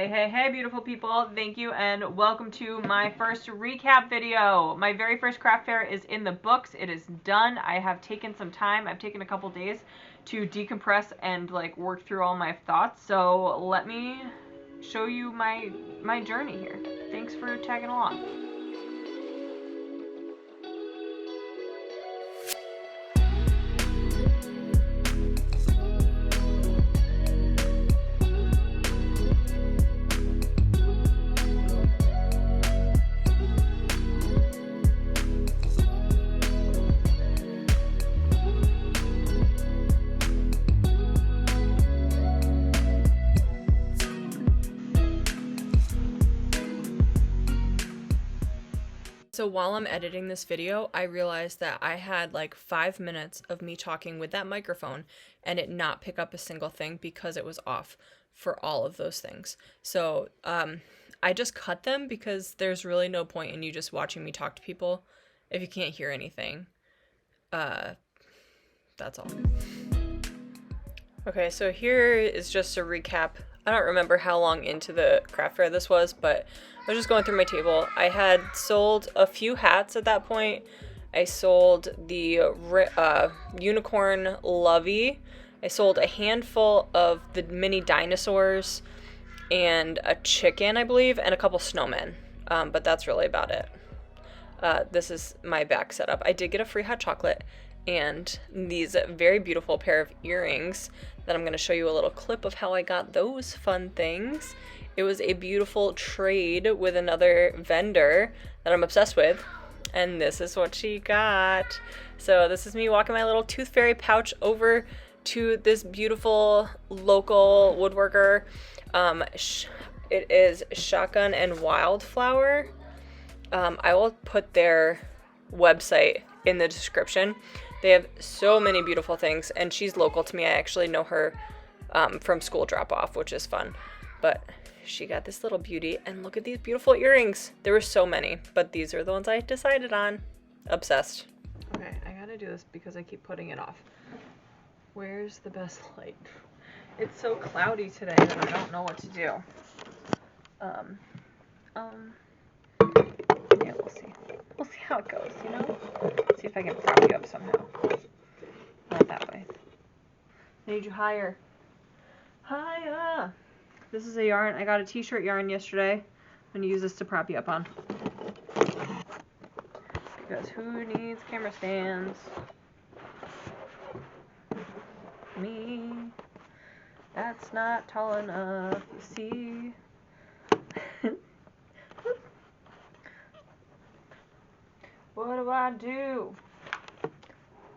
Hey, beautiful people. Thank you and welcome to my first recap video. My very first craft fair is in the books. It is done. I have taken some time. I've taken a couple days to decompress and like work through all my thoughts. So let me show you my journey here. Thanks for tagging along. So while I'm editing this video, I realized that I had like 5 minutes of me talking with that microphone and it not pick up a single thing because it was off for all of those things. So I just cut them because there's really no point in you just watching me talk to people if you can't hear anything. That's all. Okay, so here is just a recap. I don't remember how long into the craft fair this was, but I was just going through my table. I had sold a few hats at that point. I sold the unicorn lovey. I sold a handful of the mini dinosaurs and a chicken, I believe, and a couple snowmen. But that's really about it. This is my back setup. I did get a free hot chocolate and these very beautiful pair of earrings that I'm going to show you a little clip of how I got those fun things. It was a beautiful trade with another vendor that I'm obsessed with, and this is what she got. So this is me walking my little tooth fairy pouch over to this beautiful local woodworker. It is Shotgun and Wildflower. I will put their website in the description. They have so many beautiful things, and she's local to me. I actually know her from school drop-off, which is fun. But she got this little beauty, and look at these beautiful earrings. There were so many, but these are the ones I decided on. Obsessed. Okay, I gotta do this because I keep putting it off. Where's the best light? It's so cloudy today that I don't know what to do. Yeah, we'll see. We'll see how it goes, you know? See if I can prop you up somehow. Not that way. I need you higher. Higher! This is a yarn. I got a t-shirt yarn yesterday. I'm going to use this to prop you up on. Because who needs camera stands? Me. That's not tall enough, you see. What do I do?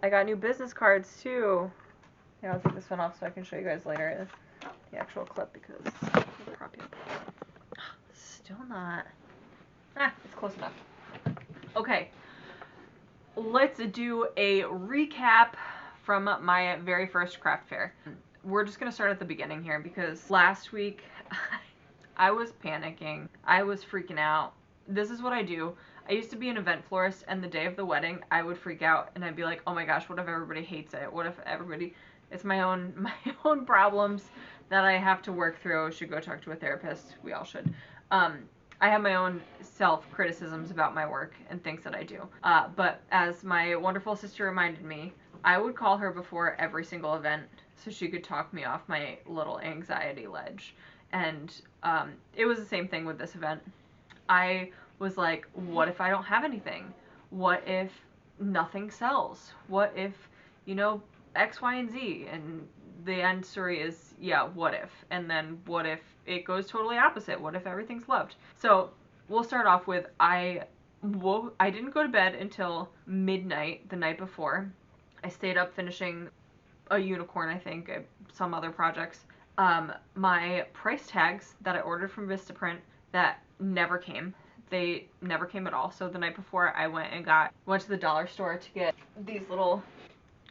I got new business cards too. Yeah, I'll take this one off so I can show you guys later the actual clip because it'll prop you up. Still not. It's close enough. Okay, let's do a recap from my very first craft fair. We're just gonna start at the beginning here because last week I was panicking. I was freaking out. This is what I do. I used to be an event florist, and the day of the wedding, I would freak out, and I'd be like, oh my gosh, what if everybody hates it? What if everybody, it's my own problems that I have to work through. I should go talk to a therapist. We all should. I have my own self-criticisms about my work and things that I do. But as my wonderful sister reminded me, I would call her before every single event so she could talk me off my little anxiety ledge. And it was the same thing with this event. I was like, what if I don't have anything? What if nothing sells? What if, you know, X, Y, and Z? And the end story is, yeah, what if? And then what if it goes totally opposite? What if everything's loved? So we'll start off with I didn't go to bed until midnight the night before. I stayed up finishing a unicorn, I think, some other projects. My price tags that I ordered from Vistaprint that never came. They never came at all. So the night before I went to the dollar store to get these little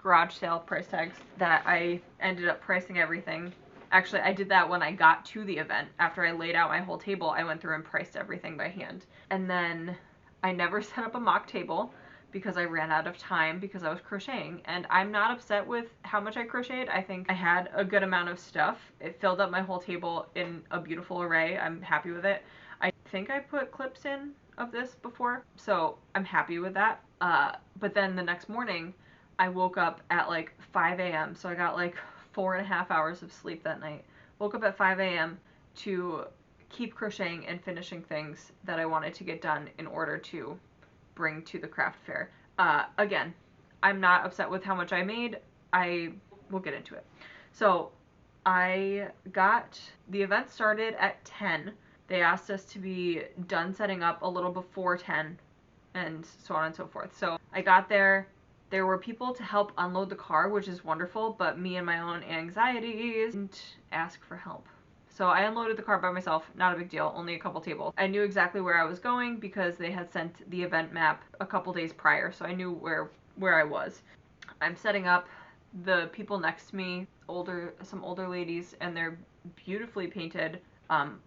garage sale price tags that I ended up pricing everything. Actually, I did that when I got to the event. After I laid out my whole table, I went through and priced everything by hand. And then I never set up a mock table because I ran out of time because I was crocheting. And I'm not upset with how much I crocheted. I think I had a good amount of stuff. It filled up my whole table in a beautiful array. I'm happy with it. I think I put clips in of this before, so I'm happy with that. But then the next morning, I woke up at like 5 a.m. So I got like 4.5 hours of sleep that night. Woke up at 5 a.m. to keep crocheting and finishing things that I wanted to get done in order to bring to the craft fair. Again, I'm not upset with how much I made. I will get into it. So I got the event started at 10. They asked us to be done setting up a little before 10 and so on and so forth. So I got there. There were people to help unload the car, which is wonderful, but me and my own anxieties didn't ask for help. So I unloaded the car by myself, not a big deal, only a couple tables. I knew exactly where I was going because they had sent the event map a couple days prior, so I knew where I was. I'm setting up. The people next to me, some older ladies, and they're beautifully painted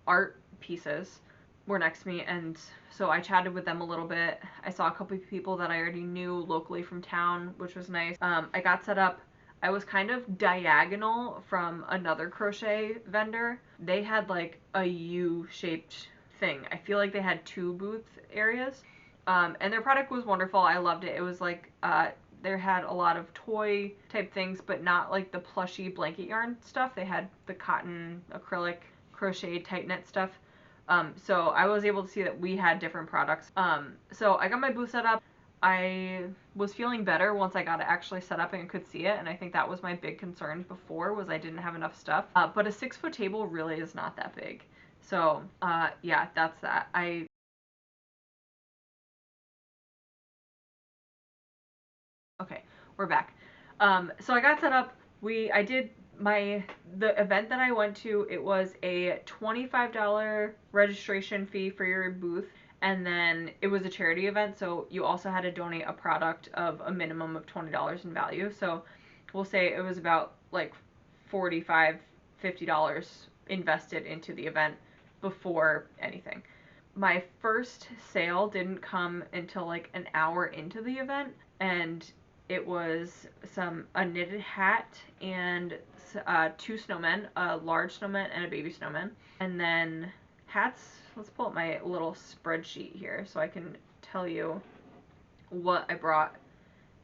art pieces were next to me, and so I chatted with them a little bit. I saw a couple of people that I already knew locally from town, which was nice. I got set up. I was kind of diagonal from another crochet vendor. They had like a U-shaped thing. I feel like they had 2 booth areas. And their product was wonderful. I loved it. It was like, they had a lot of toy type things, but not like the plushy blanket yarn stuff. They had the cotton, acrylic, crochet, tight knit stuff. So I was able to see that we had different products. So I got my booth set up. I was feeling better once I got it actually set up and could see it, and I think that was my big concern before, was I didn't have enough stuff. But a 6-foot table really is not that big. So, yeah, that's that. Okay, we're back. So I got set up. I did the event that I went to. It was a $25 registration fee for your booth, and then it was a charity event, so you also had to donate a product of a minimum of $20 in value. So we'll say it was about like $45, $50 invested into the event before anything. My first sale didn't come until like an hour into the event, and it was a knitted hat and 2 snowmen, a large snowman and a baby snowman. And then hats, let's pull up my little spreadsheet here so I can tell you what I brought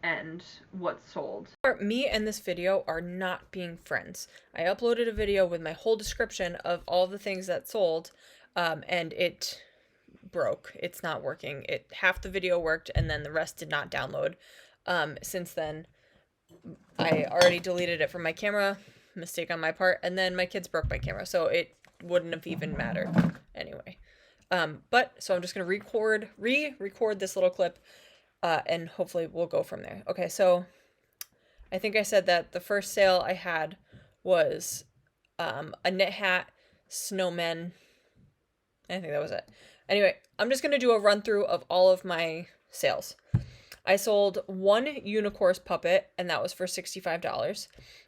and what sold. Me and this video are not being friends. I uploaded a video with my whole description of all the things that sold, and it broke. It's not working. Half the video worked and then the rest did not download. Since then, I already deleted it from my camera, mistake on my part, and then my kids broke my camera, so it wouldn't have even mattered anyway. So I'm just going to re-record this little clip, and hopefully we'll go from there. Okay, so I think I said that the first sale I had was a knit hat, snowmen. I think that was it. Anyway, I'm just going to do a run through of all of my sales. I sold 1 unicorn puppet, and that was for $65.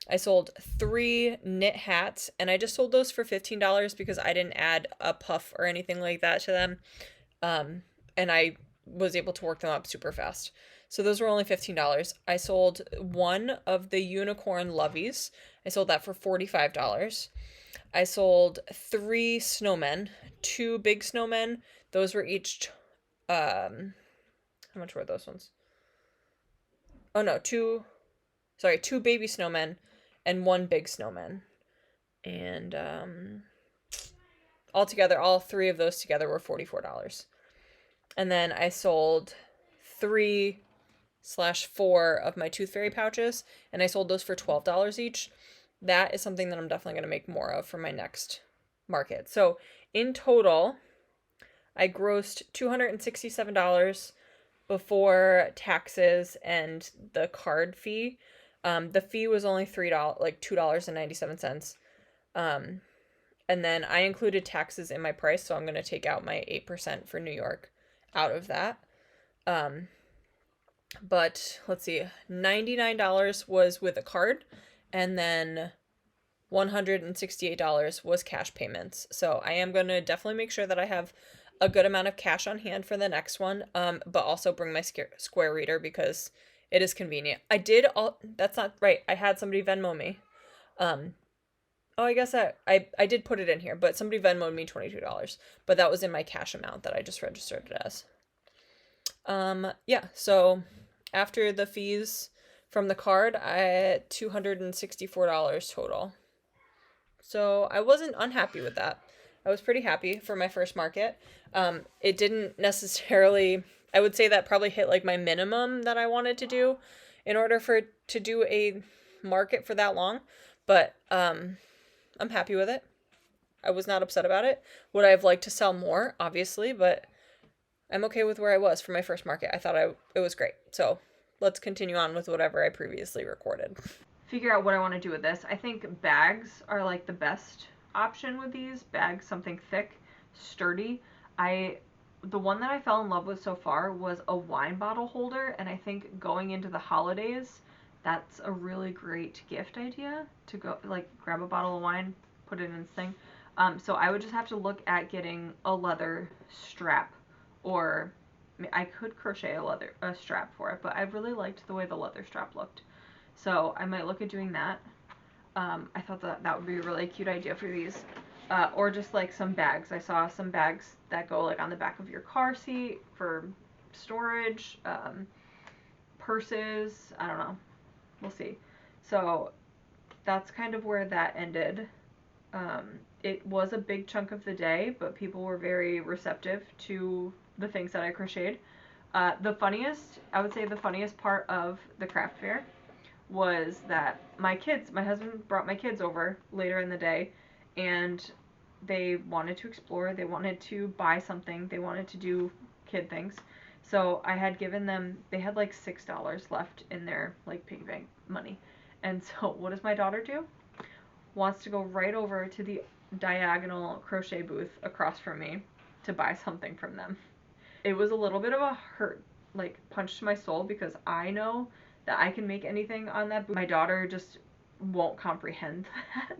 I sold 3 knit hats, and I just sold those for $15 because I didn't add a puff or anything like that to them. And I was able to work them up super fast. So those were only $15. I sold 1 of the unicorn loveys. I sold that for $45. I sold 3 snowmen, 2 big snowmen. Those were each, how much were those ones? Oh no, 2 baby snowmen and 1 big snowman. And altogether, all 3 of those together were $44. And then I sold 3/4 of my Tooth Fairy pouches, and I sold those for $12 each. That is something that I'm definitely going to make more of for my next market. So in total, I grossed $267 before taxes and the card fee. The fee was only $2.97. And then I included taxes in my price, so I'm going to take out my 8% for New York out of that. But let's see, $99 was with a card, and then $168 was cash payments. So I am going to definitely make sure that I have a good amount of cash on hand for the next one, but also bring my Square reader because it is convenient. That's not right. I had somebody Venmo me. Oh, I guess I did put it in here, but somebody Venmoed me $22, but that was in my cash amount that I just registered it as. Yeah, so after the fees from the card, I had $264 total. So I wasn't unhappy with that. I was pretty happy for my first market. It didn't necessarily, I would say that probably hit like my minimum that I wanted to do in order to do a market for that long, but I'm happy with it. I was not upset about it. Would I have liked to sell more? Obviously, but I'm okay with where I was for my first market. I thought it was great. So let's continue on with whatever I previously recorded. Figure out what I want to do with this. I think bags are like the best option with these. Bags, something thick, sturdy. The one that I fell in love with so far was a wine bottle holder, and I think going into the holidays, that's a really great gift idea to go like grab a bottle of wine, put it in this thing. So I would just have to look at getting a leather strap, or I could crochet a strap for it, but I really liked the way the leather strap looked. So I might look at doing that. I thought that would be a really cute idea for these. Or just like some bags. I saw some bags that go like on the back of your car seat for storage, purses, I don't know. We'll see. So that's kind of where that ended. It was a big chunk of the day, but people were very receptive to the things that I crocheted. I would say the funniest part of the craft fair was that my husband brought my kids over later in the day, and they wanted to explore, they wanted to buy something, they wanted to do kid things. So I had given them, they had like $6 left in their like piggy bank money. And so what does my daughter do? Wants to go right over to the diagonal crochet booth across from me to buy something from them. It was a little bit of a hurt, like punch to my soul, because I know that I can make anything on that booth. My daughter just won't comprehend that.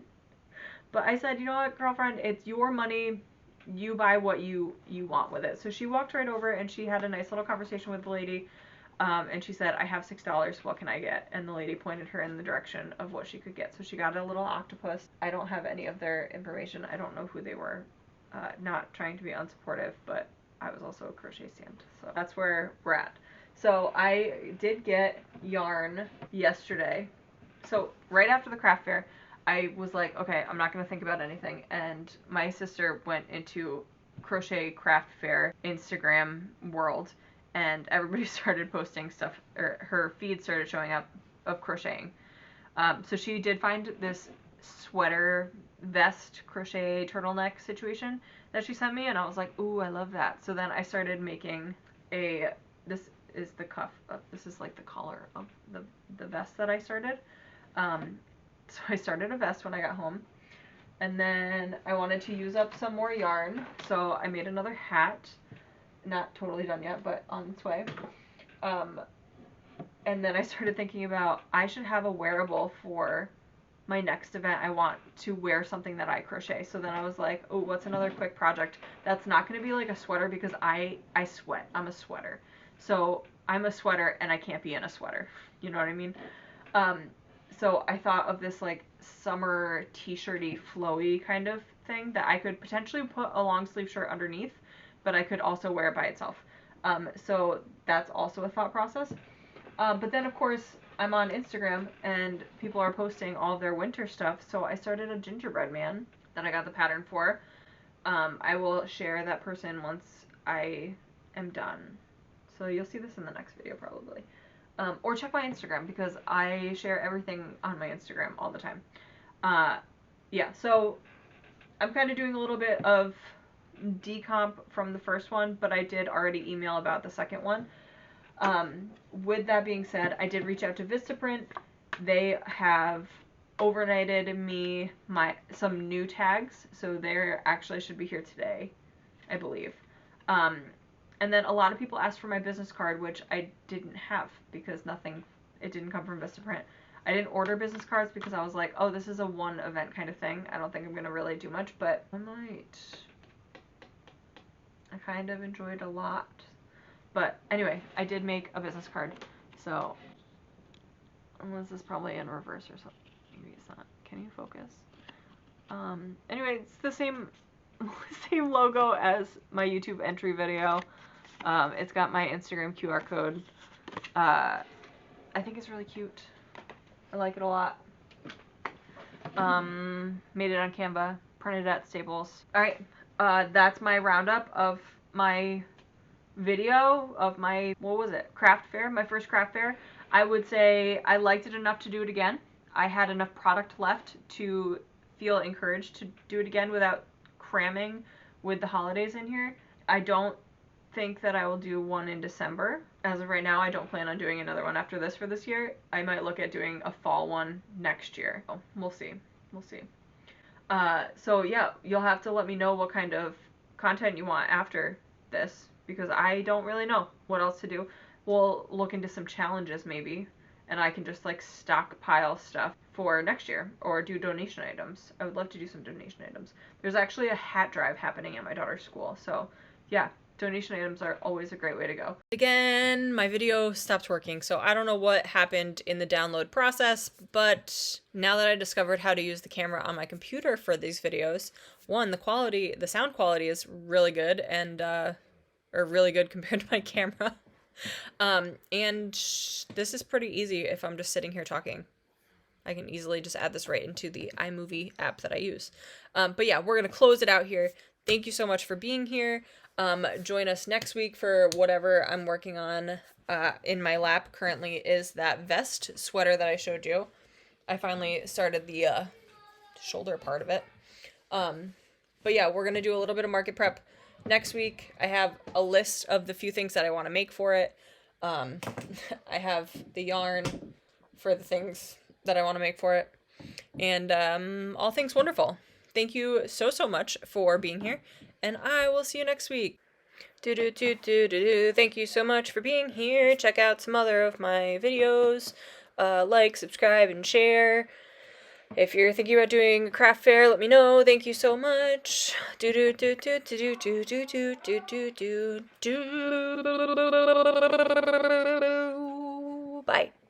But I said, you know what, girlfriend, it's your money. You buy what you want with it. So she walked right over and she had a nice little conversation with the lady. And she said, I have $6. What can I get? And the lady pointed her in the direction of what she could get. So she got a little octopus. I don't have any of their information. I don't know who they were. Not trying to be unsupportive, but I was also a crochet stand. So that's where we're at. So I did get yarn yesterday. So right after the craft fair, I was like, okay, I'm not going to think about anything. And my sister went into Crochet Craft Fair Instagram world, and everybody started posting stuff, or her feed started showing up of crocheting. So she did find this sweater vest crochet turtleneck situation that she sent me, and I was like, ooh, I love that. So then I started making this is the cuff, this is like the collar of the vest that I started. So I started a vest when I got home, and then I wanted to use up some more yarn, so I made another hat. Not totally done yet, but on its way. And then I started thinking about I should have a wearable for my next event. I want to wear something that I crochet. So then I was like, oh, what's another quick project that's not going to be like a sweater, because I sweat. I'm a sweater. So I'm a sweater and I can't be in a sweater. You know what I mean? So I thought of this like summer t-shirty flowy kind of thing that I could potentially put a long sleeve shirt underneath, but I could also wear it by itself. So that's also a thought process. But then of course I'm on Instagram and people are posting all of their winter stuff, so I started a gingerbread man that I got the pattern for. I will share that person once I am done. So you'll see this in the next video probably. Or check my Instagram, because I share everything on my Instagram all the time. Yeah, so I'm kind of doing a little bit of decomp from the first one, but I did already email about the second one. With that being said, I did reach out to Vistaprint. They have overnighted me some new tags, so they actually should be here today, I believe. And then a lot of people asked for my business card, which I didn't have because it didn't come from Vistaprint. I didn't order business cards because I was like, oh, this is a one event kind of thing. I don't think I'm going to really do much, but I kind of enjoyed a lot. But anyway, I did make a business card. So, unless this is probably in reverse or something. Maybe it's not. Can you focus? Anyway, it's the same logo as my YouTube entry video. It's got my Instagram QR code. I think it's really cute. I like it a lot. Made it on Canva, printed at Staples. Alright, that's my roundup of my video of my, what was it, craft fair, my first craft fair. I would say I liked it enough to do it again. I had enough product left to feel encouraged to do it again without cramming with the holidays in here. I don't think that I will do one in December. As of right now, I don't plan on doing another one after this for this year. I might look at doing a fall one next year. Oh, we'll see. We'll see. So yeah, you'll have to let me know what kind of content you want after this, because I don't really know what else to do. We'll look into some challenges maybe, and I can just like stockpile stuff for next year or do donation items. I would love to do some donation items. There's actually a hat drive happening at my daughter's school, so yeah, donation items are always a great way to go. Again, my video stopped working, so I don't know what happened in the download process, but now that I discovered how to use the camera on my computer for these videos, one, the sound quality is really good, and or really good compared to my camera. And this is pretty easy if I'm just sitting here talking. I can easily just add this right into the iMovie app that I use. But yeah, we're going to close it out here. Thank you so much for being here. Join us next week for whatever I'm working on. In my lap currently is that vest sweater that I showed you. I finally started the shoulder part of it. But yeah, we're going to do a little bit of market prep next week. I have a list of the few things that I want to make for it. I have the yarn for the things that I want to make for it. And all things wonderful. Thank you so much for being here, and I will see you next week. Thank you so much for being here. Check out some other of my videos. Like, subscribe, and share. If you're thinking about doing a craft fair, let me know. Thank you so much. Bye.